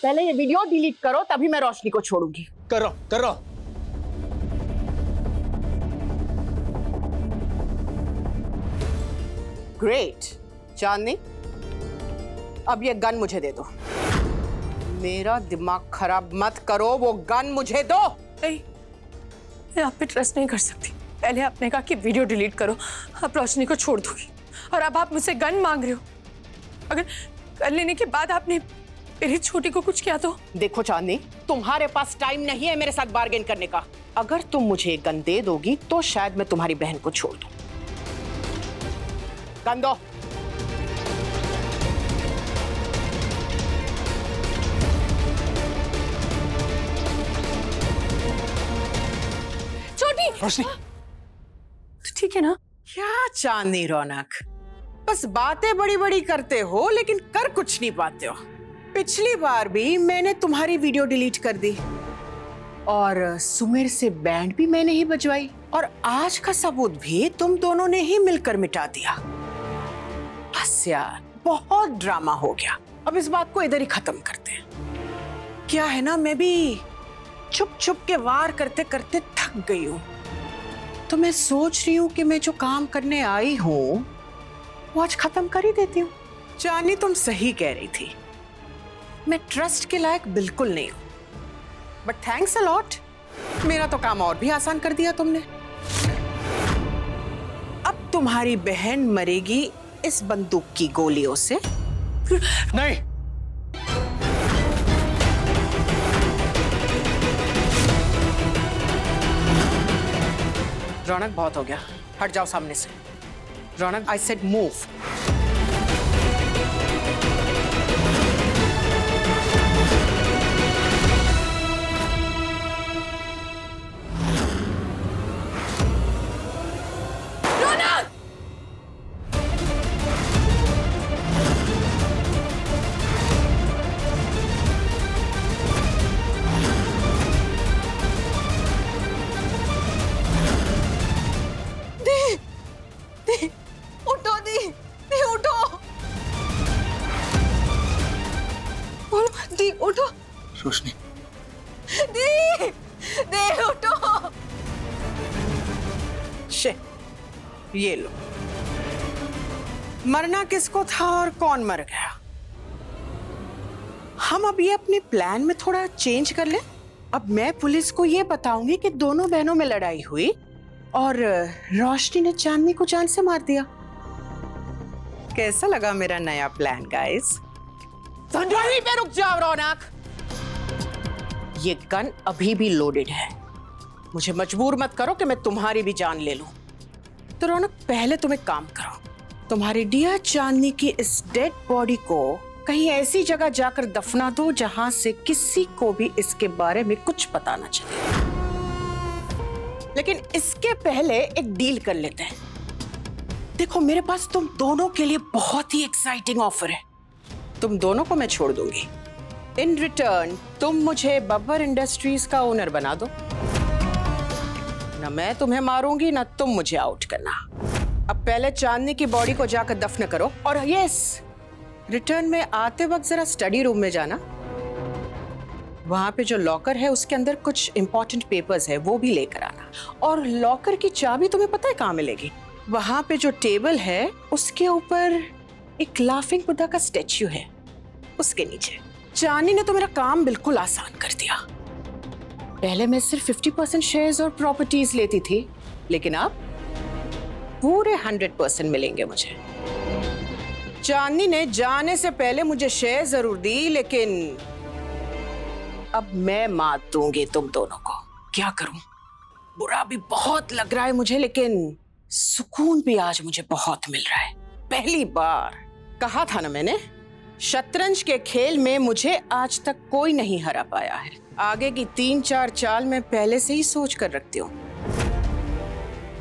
पहले ये video delete करो, तभी मैं रोशनी को छोड़ूंगी। कर रहा हूं। ग्रेट। चांदनी, अब ये गन मुझे दे दो। मेरा दिमाग खराब मत करो, वो गन मुझे दो। नहीं, मैं आप पे ट्रस्ट नहीं कर सकती। पहले आपने कहा कि वीडियो डिलीट करो, आप रोशनी को छोड़ दोगी, और अब आप मुझसे गन मांग रहे हो। अगर कर लेने के बाद आपने मेरी छोटी को कुछ किया तो? देखो चांदनी, तुम्हारे पास टाइम नहीं है मेरे साथ बार्गेन करने का। अगर तुम मुझे गन दे दोगी तो शायद मैं तुम्हारी बहन को छोड़ दूं। गन दो। छोटी रोशनी, तो ठीक है ना? क्या चांदनी रौनक, बस बातें बड़ी बड़ी करते हो लेकिन कर कुछ नहीं पाते हो। पिछली बार भी मैंने तुम्हारी वीडियो डिलीट कर दी और सुमेर से बैंड भी मैंने ही बजवाई, और आज का सबूत भी तुम दोनों ने ही मिलकर मिटा दिया। बस यार, बहुत ड्रामा हो गया। अब इस बात को इधर ही खत्म करते हैं। क्या है ना, मैं भी चुप चुप के वार करते करते थक गई हूं, तो मैं सोच रही हूं कि मैं जो काम करने आई हूं वो आज खत्म कर ही देती हूँ। चांदनी, तुम सही कह रही थी, मैं ट्रस्ट के लायक बिल्कुल नहीं हूं, बट थैंक्स अ लॉट। मेरा तो काम और भी आसान कर दिया तुमने। अब तुम्हारी बहन मरेगी इस बंदूक की गोलियों से। नहीं। रौनक, बहुत हो गया, हट जाओ सामने से। रौनक, आई सेड मूव। उठो रोशनी, दे उठो। शे, ये लो। मरना किसको था और कौन मर गया? हम अब ये अपने प्लान में थोड़ा चेंज कर लें। अब मैं पुलिस को ये बताऊंगी कि दोनों बहनों में लड़ाई हुई और रोशनी ने चांदनी को जान से मार दिया। कैसा लगा मेरा नया प्लान गाइस? वहीं पे रुक जाओ रौनक। ये गन अभी भी लोडेड है। मुझे मजबूर मत करो कि मैं तुम्हारी भी जान ले लूं। तो रौनक, पहले तुम एक काम करो, तुम्हारी डियर चांदनी की इस डेड बॉडी को कहीं ऐसी जगह जाकर दफना दो जहां से किसी को भी इसके बारे में कुछ पता ना चले। लेकिन इसके पहले एक डील कर लेते हैं। देखो, मेरे पास तुम दोनों के लिए बहुत ही एक्साइटिंग ऑफर है। तुम दोनों को मैं छोड़ दूंगी। इन रिटर्न तुम मुझे बब्बर इंडस्ट्रीज का ओनर बना दो। ना मैं तुम्हें मारूंगी ना तुम मुझे आउट करना। अब पहले चांदनी की बॉडी को जाकर दफन करो, और यस, रिटर्न में आते वक्त जरा स्टडी रूम में जाना। वहां पे जो लॉकर है उसके अंदर कुछ इंपॉर्टेंट पेपर्स है, वो भी लेकर आना। और लॉकर की चाबी तुम्हें पता है कहाँ मिलेगी? वहां पे जो टेबल है उसके ऊपर एक लाफिंग बुद्धा का स्टैच्यू है, उसके नीचे। चांदनी ने तो मेरा काम बिल्कुल आसान कर दिया। पहले मैं सिर्फ 50% शेयर्स और प्रॉपर्टीज लेती थी, लेकिन अब पूरे 100% मिलेंगे मुझे। चांदनी ने जाने से पहले मुझे शेयर जरूर दी, लेकिन अब मैं मात दूंगी तुम दोनों को। क्या करूं? बुरा भी बहुत लग रहा है मुझे, लेकिन सुकून भी आज मुझे बहुत मिल रहा है। पहली बार कहा था ना मैंने, शतरंज के खेल में मुझे आज तक कोई नहीं हरा पाया है। आगे की 3-4 चाल मैं पहले से ही सोच कर रखती हूँ।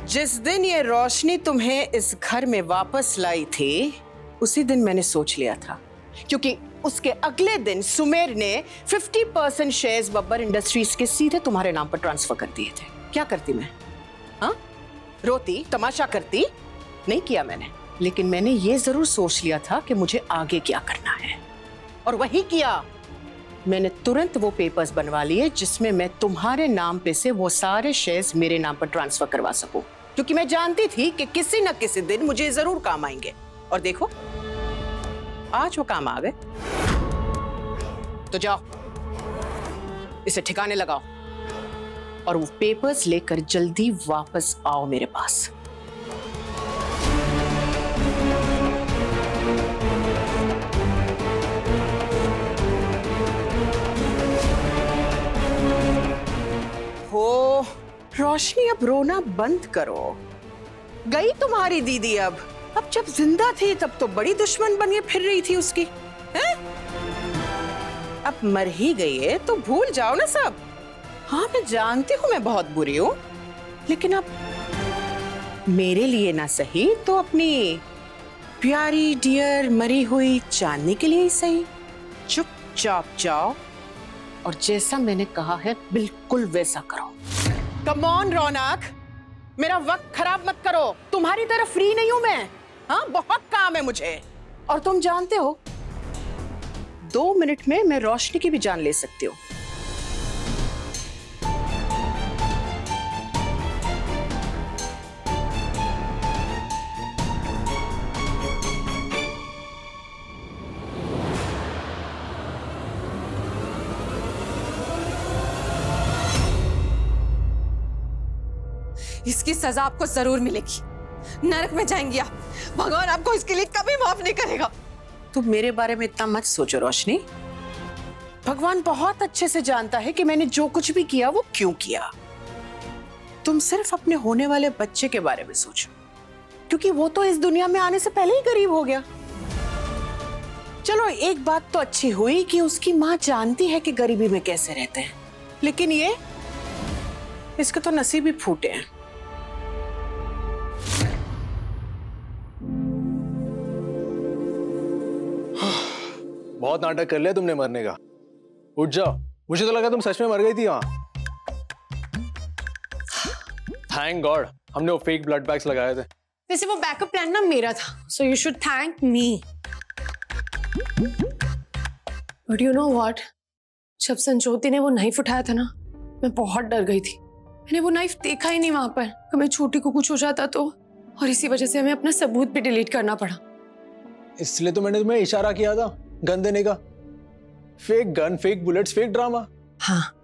जिस दिन ये रोशनी तुम्हें इस घर में वापस लाई थी, उसी दिन मैंने सोच लिया था, क्योंकि उसके अगले दिन सुमेर ने 50% शेयर्स बब्बर इंडस्ट्रीज के सीधे तुम्हारे नाम पर ट्रांसफर कर दिए थे। क्या करती मैं? हाँ, रोती, तमाशा करती? नहीं किया मैंने, लेकिन मैंने ये जरूर सोच लिया था कि मुझे आगे क्या करना है, और वही किया। मैंने तुरंत वो पेपर्स बनवा लिए जिसमें मैं तुम्हारे नाम पे से वो सारे शेयर्स मेरे नाम पर ट्रांसफर करवा सकूं, क्योंकि मैं जानती थी कि किसी न किसी दिन मुझे जरूर काम आएंगे। और देखो, आज वो काम आ गए। तो जाओ, इसे ठिकाने लगाओ और वो पेपर्स लेकर जल्दी वापस आओ मेरे पास। हो रोशनी, अब रोना बंद करो। गई तुम्हारी दीदी। अब जब जिंदा थी तब तो बड़ी दुश्मन बन के फिर रही थी उसकी, हैं? अब मर ही गई है तो भूल जाओ ना सब। हाँ, मैं जानती हूँ मैं बहुत बुरी हूँ, लेकिन अब मेरे लिए ना सही तो अपनी प्यारी डियर मरी हुई चांदनी के लिए ही सही चुपचाप जाओ और जैसा मैंने कहा है बिल्कुल वैसा करो। कम ऑन रौनक, मेरा वक्त खराब मत करो। तुम्हारी तरह फ्री नहीं हूं मैं। हाँ, बहुत काम है मुझे। और तुम जानते हो 2 मिनट में मैं रोशनी की भी जान ले सकती हूँ। इसकी सजा आपको जरूर मिलेगी। नरक में जाएंगी आप। भगवान आपको इसके लिए कभी माफ नहीं करेगा। तुम मेरे बारे में इतना मत सोचो रोशनी। भगवान बहुत अच्छे से जानता है कि मैंने जो कुछ भी किया वो क्यों किया। तुम सिर्फ अपने होने वाले बच्चे के बारे में सोचो, क्योंकि वो तो इस दुनिया में आने से पहले ही गरीब हो गया। चलो, एक बात तो अच्छी हुई कि उसकी माँ जानती है कि गरीबी में कैसे रहते हैं, लेकिन इसके तो नसीब ही फूटे हैं। बहुत नाटक कर लिया तुमने मरने का। उठ जाओ, मुझे तो लगा तुम सच में मर गई थी। वहां थैंक गॉड हमने वो फेक ब्लड बैग्स लगाए थे। वैसे वो बैकअप प्लान ना मेरा था, so you should thank me. But you know what, जब संजोती ने वो नाइफ उठाया था ना, मैं बहुत डर गई थी। मैंने वो नाइफ देखा ही नहीं वहां पर। हमें छोटी को कुछ हो जाता तो, और इसी वजह से हमें अपना सबूत भी डिलीट करना पड़ा। इसलिए तो मैंने तुम्हें इशारा किया था गन देने का। Fake gun, fake bullets, fake drama. हाँ,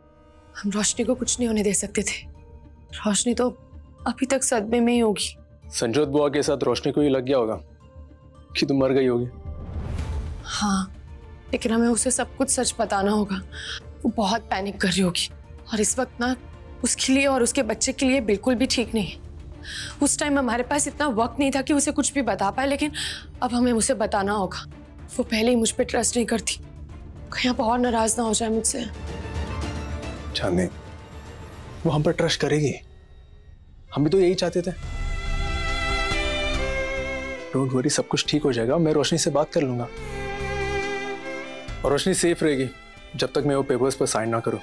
हम रोशनी को कुछ नहीं होने दे सकते थे। रोशनी तो अभी तक सदमे में ही होगी। संजोत बुआ के साथ रोशनी को ही लग गया होगा कि तुम मर गई होगी। हाँ, लेकिन हमें उसे सब कुछ सच बताना होगा। वो बहुत पैनिक कर रही होगी और इस वक्त ना उसके लिए और उसके बच्चे के लिए बिल्कुल भी ठीक नहीं है। उस टाइम हमारे पास इतना वक्त नहीं था कि उसे कुछ भी बता पाए, लेकिन अब हमें उसे बताना होगा। वो पहले ही मुझ पर ट्रस्ट नहीं करती, कहीं आप और नाराज ना हो जाए मुझसे। चांदनी, वो हम पर ट्रस्ट करेगी। हम भी तो यही चाहते थे। डोंट वरी, सब कुछ ठीक हो जाएगा। मैं रोशनी से बात कर लूंगा और रोशनी सेफ रहेगी जब तक मैं वो पेपर्स पर साइन ना करूं।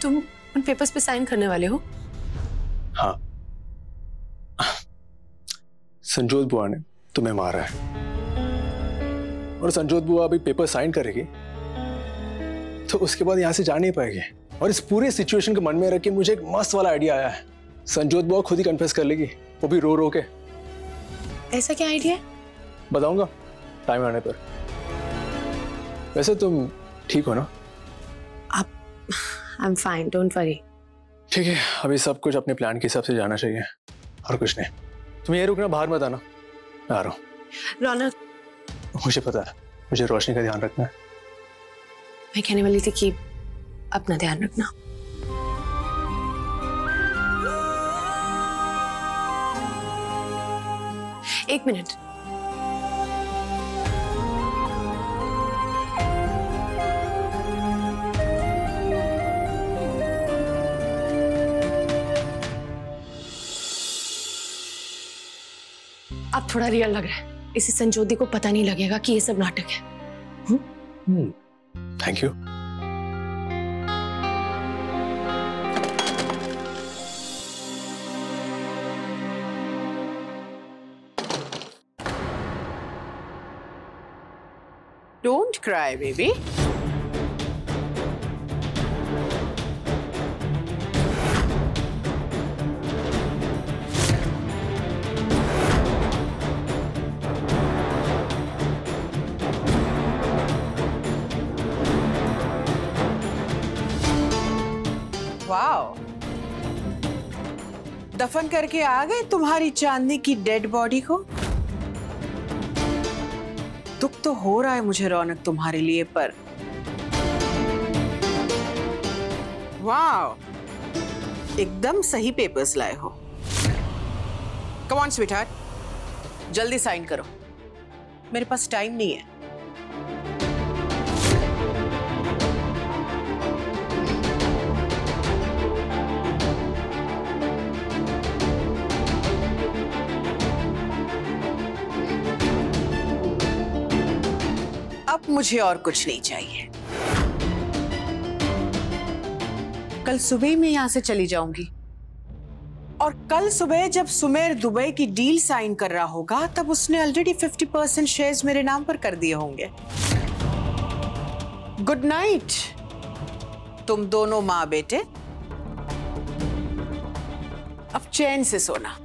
तुम उन पेपर्स पे साइन करने वाले हो? हाँ, संजोत बुआ ने तुम्हें मारा है और संजोत बुआ अभी पेपर साइन करेगी तो उसके बाद यहां से जा नहीं पाएगी। और इस पूरे सिचुएशन को मन में रख के मुझे एक मस्त वाला आइडिया आया है। संजोत बुआ खुद ही कन्फेस कर लेगी, वो भी रो रो के। ऐसा क्या आइडिया है? बताऊंगा टाइम आने पर। वैसे तुम ठीक हो ना? I am fine, don't worry. ठीक है, अभी सब कुछ अपने प्लान के हिसाब से जाना चाहिए और कुछ नहीं। तुम यही रुकना, बाहर मत आना। मैं आ रहा हूँ। रौनक, मुझे पता है, मुझे रोशनी का ध्यान रखना है। मैं कहने वाली थी कि अपना ध्यान रखना। एक मिनट। अब थोड़ा रियल लग रहा है। इसे संजोती को पता नहीं लगेगा कि ये सब नाटक है। Thank you. Don't cry baby. Wow, दफन करके आ गए तुम्हारी चांदनी की डेड बॉडी को। दुख तो हो रहा है मुझे रौनक तुम्हारे लिए, पर वाओ, एकदम सही पेपर्स लाए हो। कम ऑन स्वीटहार्ट, जल्दी साइन करो, मेरे पास टाइम नहीं है। अब मुझे और कुछ नहीं चाहिए। कल सुबह मैं यहां से चली जाऊंगी, और कल सुबह जब सुमेर दुबई की डील साइन कर रहा होगा तब उसने ऑलरेडी 50% शेयर्स मेरे नाम पर कर दिए होंगे। गुड नाइट तुम दोनों माँ बेटे, अब चैन से सोना।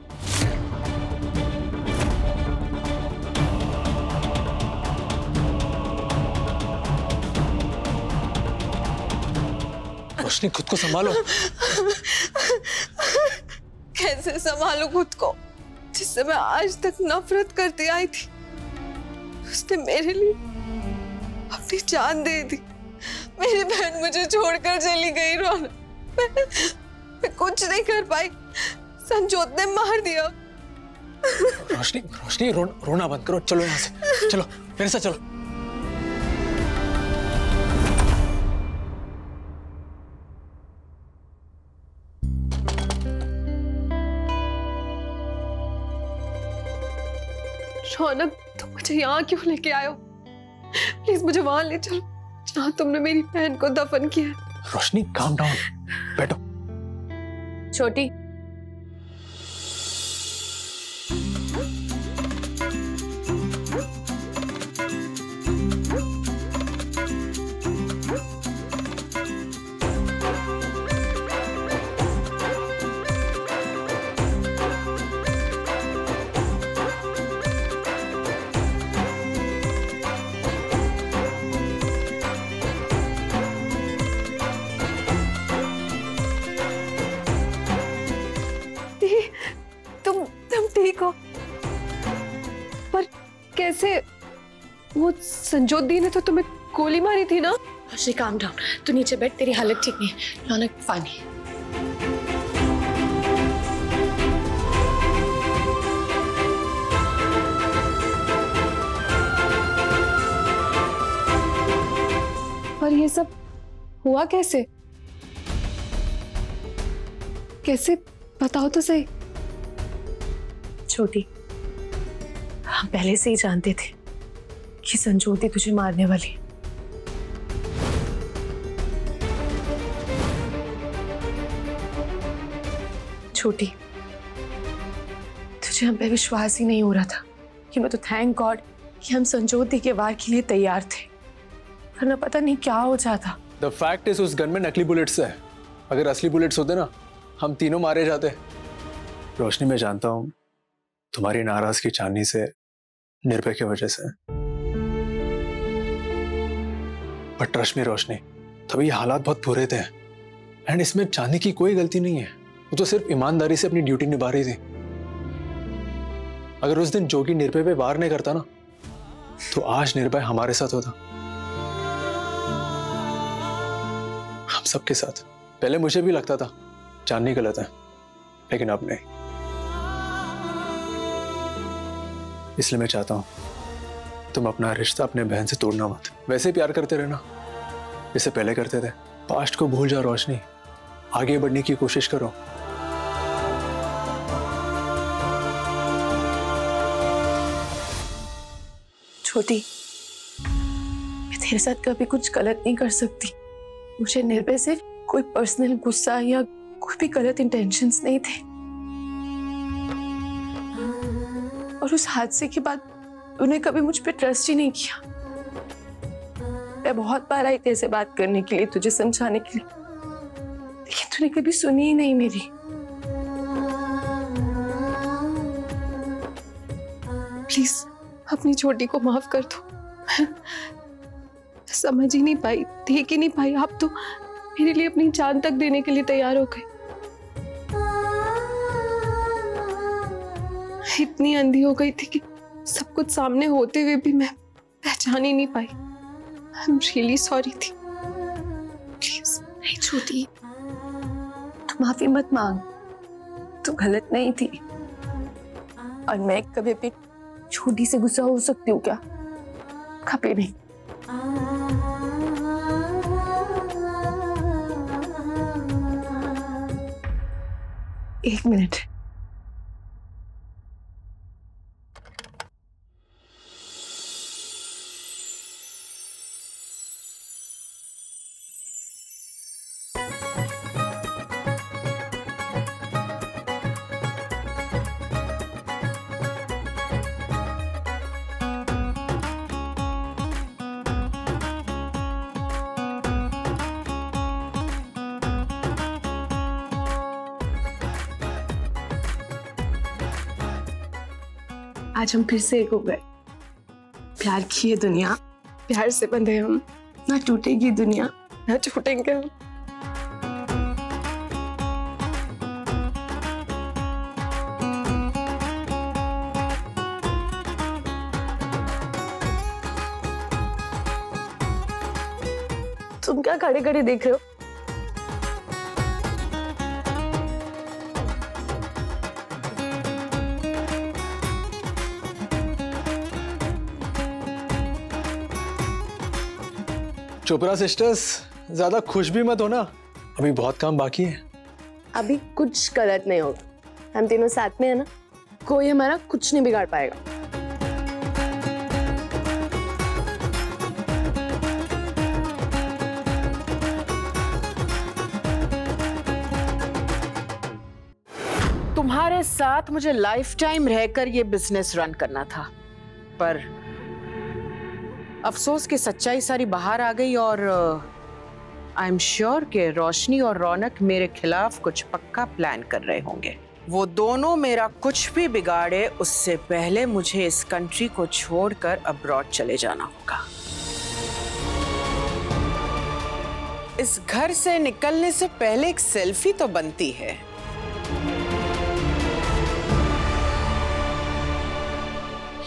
रोशनी, खुद को संभालो। कैसे संभालूं खुद को, जिससे मैं आज तक नफरत करती आई थी, उसने मेरे लिए अपनी जान दे दी। मेरी बहन मुझे छोड़कर चली गई रौनक, मैं कुछ नहीं कर पाई, संजोत ने मार दिया। रोशनी, रोशनी, रोना बंद करो, चलो यहाँ से, चलो मेरे साथ चलो। रौनक, तुम मुझे यहाँ क्यों लेके आए हो? प्लीज मुझे वहां ले चलो जहाँ तुमने मेरी बहन को दफन किया। रोशनी, काम डाउन, बैठो। छोटी, तुम ठीक हो? पर कैसे? वो संजोत दी ने तो तुम्हें गोली मारी थी ना? रोशनी, काम डाउन, तू नीचे बैठ, तेरी हालत ठीक नहीं है। रौनक, पानी। पर ये सब हुआ कैसे? कैसे, बताओ तो सही। छोटी, हम पहले से ही जानते थे कि संजोती तुझे मारने वाली है। छोटी, तुझे हम पे विश्वास ही नहीं हो रहा था कि मैं तो थैंक गॉड कि हम संजोती के वार के लिए तैयार थे, वरना पता नहीं क्या हो जाता। द फैक्ट इज उस गन में नकली बुलेट्स है। अगर असली बुलेट्स होते ना, हम तीनों मारे जाते। रोशनी, मैं जानता हूं तुम्हारी नाराजगी चांदनी से, निर्भय की वजह से, पर ट्रस्ट में रोशनी, तभी हालात बहुत बुरे थे, एंड इसमें चांदनी की कोई गलती नहीं है। वो तो सिर्फ ईमानदारी से अपनी ड्यूटी निभा रही थी। अगर उस दिन जोगी निर्भय पे वार नहीं करता ना, तो आज निर्भय हमारे साथ होता, हम सबके साथ। पहले मुझे भी लगता था चांदनी गलत है, लेकिन अब नहीं। इसलिए मैं चाहता हूं तुम अपना रिश्ता अपने बहन से तोड़ना मत। वैसे प्यार करते रहना जैसे पहले करते थे। पास्ट को भूल जाओ रोशनी, आगे बढ़ने की कोशिश करो। छोटी, मैं तेरे साथ कभी कुछ गलत नहीं कर सकती। मुझे निर्भय से कोई पर्सनल गुस्सा या कोई भी गलत इंटेंशंस नहीं थे, और उस हादसे के बाद उन्हें कभी मुझ पे ट्रस्ट ही नहीं किया। मैं बहुत बार आई तेरे से बात करने के लिए, तुझे समझाने के लिए, लेकिन तूने कभी सुनी ही नहीं मेरी। प्लीज अपनी छोटी को माफ कर दो। समझ ही नहीं पाई, देख ही नहीं पाई। आप तो मेरे लिए अपनी जान तक देने के लिए तैयार हो गए। इतनी अंधी हो गई थी कि सब कुछ सामने होते हुए भी मैं पहचान ही नहीं पाई। आई एम रियली सॉरी थी। प्लीज। नहीं छोटी, तू माफी मत मांग, तू गलत नहीं थी। और मैं कभी भी छोटी से गुस्सा हो सकती हूँ क्या? कभी नहीं। एक मिनट। आज हम फिर से एक हो गए। प्यार की ये दुनिया, प्यार से बंधे हम, ना टूटेगी दुनिया, ना छूटेंगे हम। तुम क्या खड़े खड़े देख रहे हो? चोपड़ा सिस्टर्स, ज्यादा खुश भी मत हो ना, अभी बहुत काम बाकी है। अभी कुछ गलत नहीं होगा, हम तीनों साथ में है ना, कोई हमारा कुछ नहीं बिगाड़ पाएगा। तुम्हारे साथ मुझे लाइफ टाइम रहकर ये बिजनेस रन करना था, पर अफसोस की सच्चाई सारी बाहर आ गई और आई एम श्योर कि रोशनी और रौनक मेरे खिलाफ कुछ पक्का प्लान कर रहे होंगे। वो दोनों मेरा कुछ भी बिगाड़े उससे पहले मुझे इस कंट्री को छोड़कर अब्रॉड चले जाना होगा। इस घर से निकलने से पहले एक सेल्फी तो बनती है।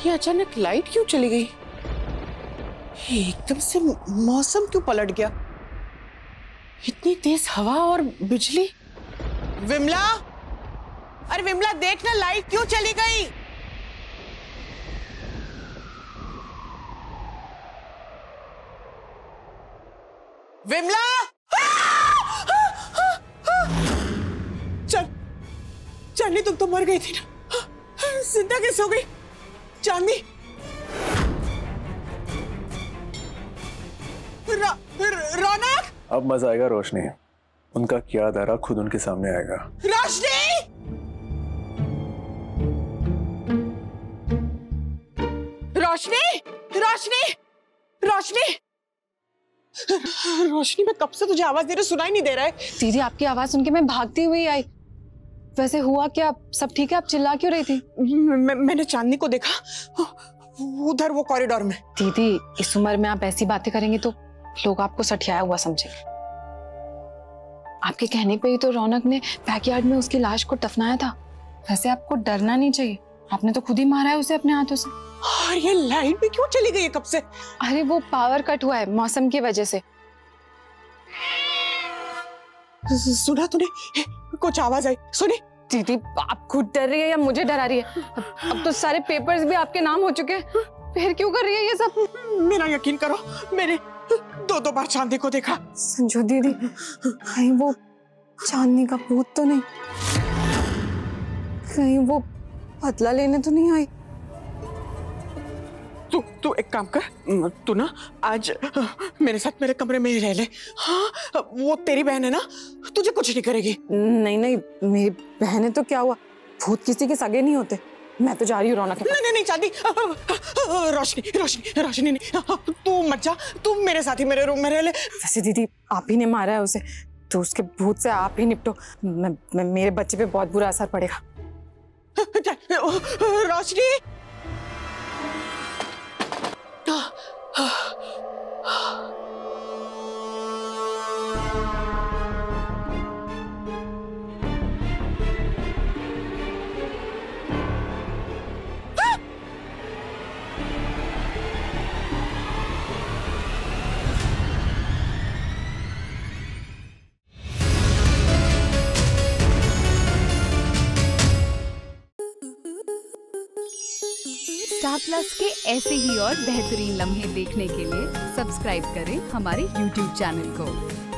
ये अचानक लाइट क्यों चली गई? एकदम से मौसम क्यों पलट गया? इतनी तेज हवा और बिजली। विमला, अरे विमला देखना, लाइट क्यों चली गई? विमला! चांदनी, तुम तो मर गई थी ना, जिंदा कैसे हो गई? चांदनी, रौनक! अब मजा आएगा रोशनी, उनका क्या दायरा खुद उनके सामने आएगा। रोशनी! रोशनी! रोशनी! रोशनी! रोशनी, मैं कब से तुझे आवाज दे रही, सुनाई नहीं दे रहा है। दीदी, आपकी आवाज सुन के मैं भागती हुई आई। वैसे हुआ क्या? सब ठीक है? आप चिल्ला क्यों रही थी? मैंने चांदनी को देखा उधर वो कॉरिडोर में। दीदी, इस उम्र में आप ऐसी बातें करेंगे तो लोग आपको सठियाया हुआ समझेंगे। आपके कहने पे ही तो रौनक ने बैकयार्ड में उसकी लाश को दफनाया था। वैसे आपको डरना नहीं चाहिए, आपने तो खुद ही मारा है उसे अपने हाथों से। और ये लाइट भी क्यों चली गई है कब से? अरे वो पावर कट हुआ है मौसम की वजह से। सुना तूने? कुछ आवाज आई, सुनी? दीदी, आप खुद डर रही है या मुझे डरा रही है? अब तो सारे पेपर्स भी आपके नाम हो चुके हैं, फिर क्यों कर रही है ये सब? मेरा यकीन करो, मैंने 2 बार चांदनी को देखा। संजू दीदी, कहीं वो चांदनी का भूत तो नहीं? कहीं वो बदला लेने तो नहीं आई? तू एक काम कर, तू ना आज मेरे साथ मेरे कमरे में ही रह ले। हाँ, वो तेरी बहन है ना, तुझे कुछ नहीं करेगी। नहीं नहीं, मेरी बहन है तो क्या हुआ? भूत किसी के सगे नहीं होते। मैं तो जा रही हूँ रौनक। नहीं चांदी, रोशनी रोशनी रोशनी नहीं, तू मत जा, तू मेरे साथ ही मेरे रूम में रह ले। वैसे दीदी, आप ही ने मारा है उसे, तो उसके भूत से आप ही निपटो। मेरे बच्चे पे बहुत बुरा असर पड़ेगा। रोशनी! स्टार प्लस के ऐसे ही और बेहतरीन लम्हे देखने के लिए सब्सक्राइब करें हमारे YouTube चैनल को।